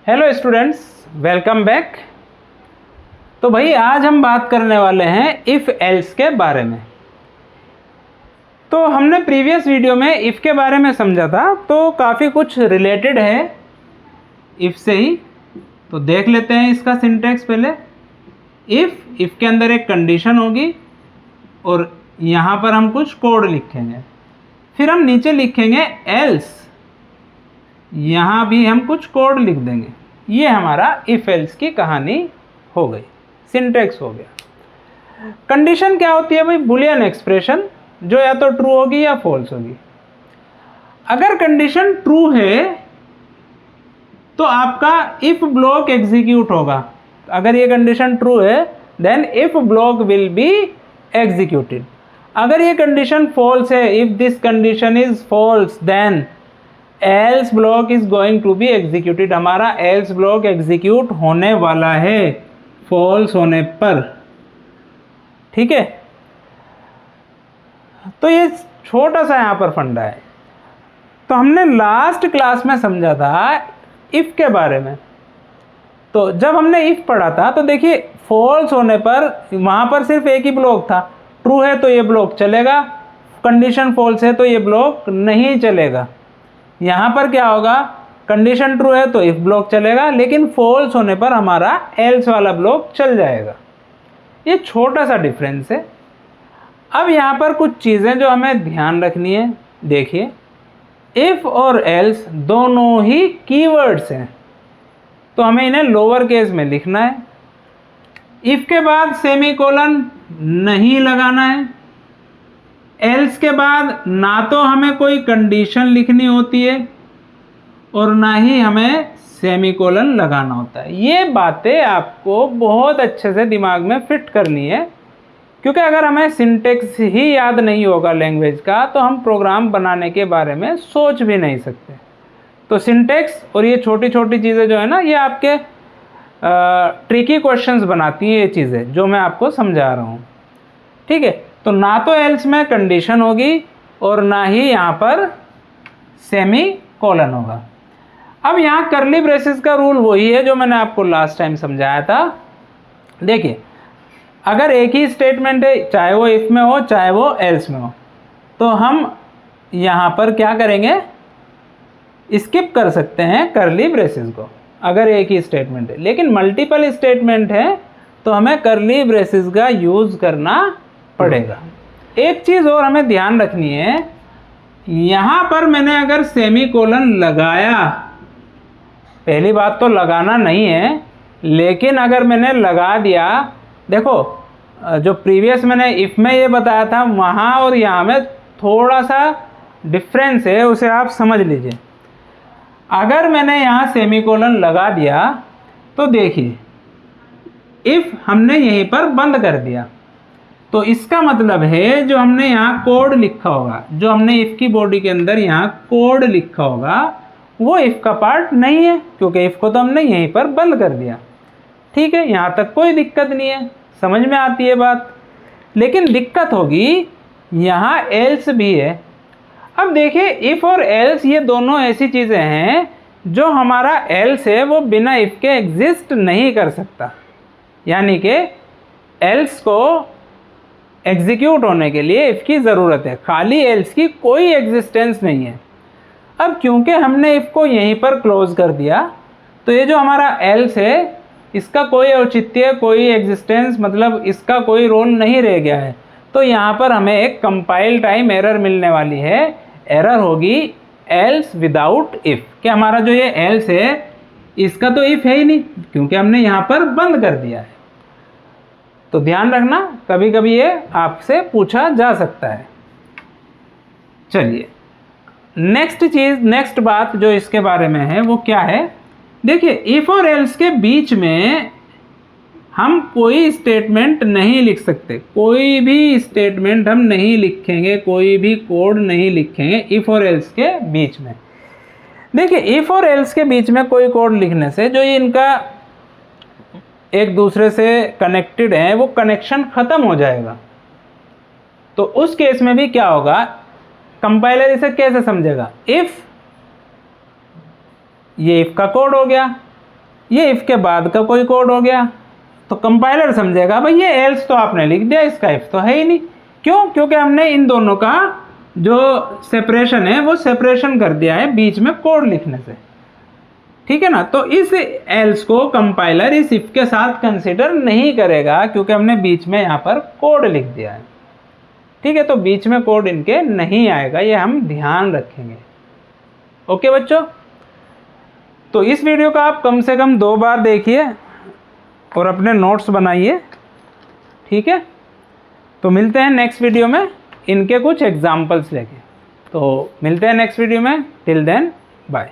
Hello students, welcome back. तो भाई आज हम बात करने वाले हैं इफ़ एल्स के बारे में। तो हमने प्रीवियस वीडियो में इफ़ के बारे में समझा था, तो काफ़ी कुछ रिलेटेड है इफ़ से ही। तो देख लेते हैं इसका सिंटैक्स पहले। इफ़ के अंदर एक कंडीशन होगी और यहाँ पर हम कुछ कोड लिखेंगे, फिर हम नीचे लिखेंगे एल्स, यहाँ भी हम कुछ कोड लिख देंगे। ये हमारा इफ एल्स की कहानी हो गई, सिंटैक्स हो गया। कंडीशन क्या होती है भाई? बुलियन एक्सप्रेशन जो या तो ट्रू होगी या फॉल्स होगी। अगर कंडीशन ट्रू है तो आपका इफ ब्लॉक एग्जीक्यूट होगा। अगर ये कंडीशन ट्रू है then if block will be executed. अगर ये कंडीशन फॉल्स है, if this condition is false then else block is going to be executed. हमारा एल्स ब्लॉक एग्जीक्यूट होने वाला है फॉल्स होने पर। ठीक है, तो ये छोटा सा यहाँ पर फंडा है। तो हमने लास्ट क्लास में समझा था इफ के बारे में। तो जब हमने इफ पढ़ा था तो देखिए फॉल्स होने पर वहाँ पर सिर्फ एक ही ब्लॉक था। ट्रू है तो ये ब्लॉक चलेगा, कंडीशन फॉल्स है तो ये ब्लॉक नहीं चलेगा। यहाँ पर क्या होगा? कंडीशन ट्रू है तो इफ ब्लॉक चलेगा, लेकिन फॉल्स होने पर हमारा एल्स वाला ब्लॉक चल जाएगा। ये छोटा सा डिफरेंस है। अब यहाँ पर कुछ चीज़ें जो हमें ध्यान रखनी है। देखिए, इफ और एल्स दोनों ही कीवर्ड्स हैं, तो हमें इन्हें लोअर केस में लिखना है। इफ के बाद सेमीकोलन नहीं लगाना है। एल्स के बाद ना तो हमें कोई कंडीशन लिखनी होती है और ना ही हमें सेमीकोलन लगाना होता है। ये बातें आपको बहुत अच्छे से दिमाग में फिट करनी है, क्योंकि अगर हमें सिंटेक्स ही याद नहीं होगा लैंग्वेज का तो हम प्रोग्राम बनाने के बारे में सोच भी नहीं सकते। तो सिंटेक्स और ये छोटी छोटी चीज़ें जो है ना, ये आपके ट्रिकी क्वेश्चंस बनाती हैं ये चीज़ें जो मैं आपको समझा रहा हूँ। ठीक है, तो ना तो एल्स में कंडीशन होगी और ना ही यहाँ पर सेमी कोलन होगा। अब यहाँ करली ब्रेसेस का रूल वही है जो मैंने आपको लास्ट टाइम समझाया था। देखिए, अगर एक ही स्टेटमेंट है, चाहे वो इफ में हो चाहे वो एल्स में हो, तो हम यहाँ पर क्या करेंगे? स्किप कर सकते हैं करली ब्रेसेस को अगर एक ही स्टेटमेंट है। लेकिन मल्टीपल स्टेटमेंट है तो हमें करली ब्रेसेस का यूज़ करना पड़ेगा। एक चीज़ और हमें ध्यान रखनी है, यहाँ पर मैंने अगर सेमीकोलन लगाया, पहली बात तो लगाना नहीं है, लेकिन अगर मैंने लगा दिया, देखो जो प्रीवियस मैंने इफ में ये बताया था वहाँ और यहाँ में थोड़ा सा डिफरेंस है, उसे आप समझ लीजिए। अगर मैंने यहाँ सेमीकोलन लगा दिया तो देखिए इफ हमने यहीं पर बंद कर दिया, तो इसका मतलब है जो हमने यहाँ कोड लिखा होगा, जो हमने इफ की बॉडी के अंदर यहाँ कोड लिखा होगा, वो इफ का पार्ट नहीं है, क्योंकि इफ को तो हमने यहीं पर बंद कर दिया। ठीक है, यहाँ तक कोई दिक्कत नहीं है, समझ में आती है बात। लेकिन दिक्कत होगी यहाँ एल्स भी है। अब देखिए, इफ और एल्स ये दोनों ऐसी चीज़ें हैं जो हमारा एल्स है वो बिना इफ के एग्जिस्ट नहीं कर सकता। यानी कि एल्स को एग्जीक्यूट होने के लिए इफ की ज़रूरत है, खाली एल्स की कोई एग्जिस्टेंस नहीं है। अब क्योंकि हमने इफ को यहीं पर क्लोज कर दिया, तो ये जो हमारा एल्स है इसका कोई औचित्य, कोई एग्जिस्टेंस, मतलब इसका कोई रोल नहीं रह गया है। तो यहाँ पर हमें एक कंपाइल टाइम एरर मिलने वाली है। एरर होगी एल्स विदाउट इफ, कि हमारा जो ये एल्स है इसका तो इफ है ही नहीं, क्योंकि हमने यहाँ पर बंद कर दिया है। तो ध्यान रखना, कभी कभी ये आपसे पूछा जा सकता है। चलिए, नेक्स्ट चीज़, नेक्स्ट बात जो इसके बारे में है वो क्या है? देखिए, इफ और एल्स के बीच में हम कोई स्टेटमेंट नहीं लिख सकते, कोई भी स्टेटमेंट हम नहीं लिखेंगे, कोई भी कोड नहीं लिखेंगे इफ और एल्स के बीच में। देखिए, इफ और एल्स के बीच में कोई कोड लिखने से जो ये इनका एक दूसरे से कनेक्टेड है वो कनेक्शन ख़त्म हो जाएगा। तो उस केस में भी क्या होगा? कंपाइलर इसे कैसे समझेगा? इफ, ये इफ का कोड हो गया, ये इफ़ के बाद का कोई कोड हो गया, तो कंपाइलर समझेगा भाई ये एल्स तो आपने लिख दिया, इसका इफ तो है ही नहीं। क्यों? क्योंकि हमने इन दोनों का जो सेपरेशन है वो सेपरेशन कर दिया है बीच में कोड लिखने से, ठीक है ना। तो इस एल्स को कंपाइलर इस इफ के साथ कंसिडर नहीं करेगा क्योंकि हमने बीच में यहाँ पर कोड लिख दिया है, ठीक है। तो बीच में कोड इनके नहीं आएगा, ये हम ध्यान रखेंगे। ओके बच्चों, तो इस वीडियो का आप कम से कम 2 बार देखिए और अपने नोट्स बनाइए, ठीक है। तो मिलते हैं नेक्स्ट वीडियो में इनके कुछ एग्जाम्पल्स लेके। तो मिलते हैं नेक्स्ट वीडियो में, टिल देन बाय।